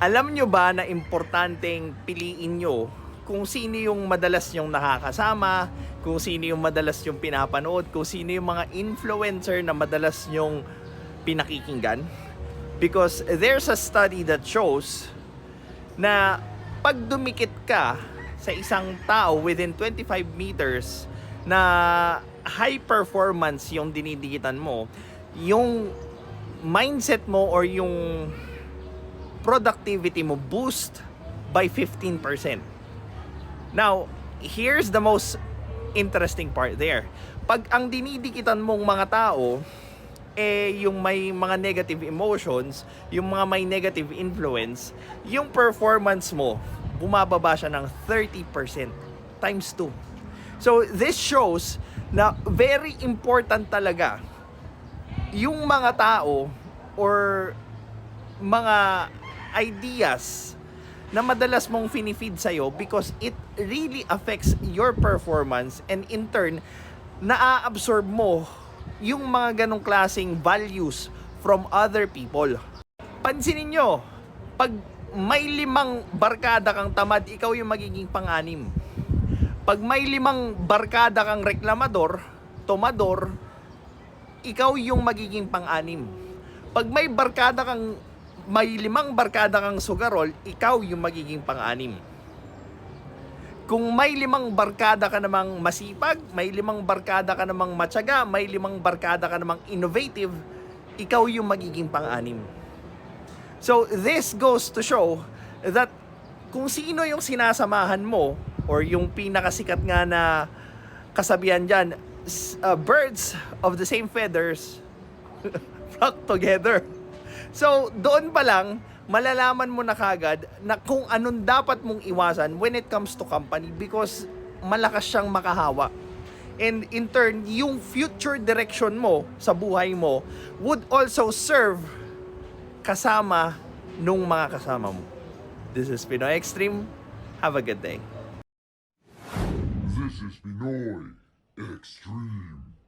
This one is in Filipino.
Alam nyo ba na importanteng piliin nyo kung sino yung madalas nyong nakakasama, kung sino yung madalas nyong pinapanood, kung sino yung mga influencer na madalas nyong pinakikinggan? Because there's a study that shows na pag dumikit ka sa isang tao within 25 meters na high performance yung dinidikitan mo, yung mindset mo or yung productivity mo boost by 15%. Now, here's the most interesting part there. Pag ang dinidikitan mong mga tao yung may mga negative emotions, yung mga may negative influence, yung performance mo bumababa siya ng 30% times 2. So this shows na very important talaga yung mga tao or mga ideas na madalas mong finifeed sa'yo because it really affects your performance, and in turn, naa-absorb mo yung mga ganong klaseng values from other people. Pansinin nyo, pag may 5 barkada kang tamad, ikaw yung magiging pang-anim. Pag may 5 barkada kang reklamador, tomador, ikaw yung magiging pang-anim. Pag may 5 barkada kang sugarol, ikaw yung magiging pang-anim. Kung may 5 barkada ka namang masipag, may 5 barkada ka namang matyaga, may 5 barkada ka namang innovative, ikaw yung magiging pang-anim. So this goes to show that kung sino yung sinasamahan mo, or yung pinakasikat nga na kasabihan dyan, birds of the same feathers flock together. So, doon pa lang, malalaman mo na kagad na kung anong dapat mong iwasan when it comes to company, because malakas siyang makahawa. And in turn, yung future direction mo sa buhay mo would also serve kasama nung mga kasama mo. This is Pinoy Extreme. Have a good day. This is Pinoy Extreme.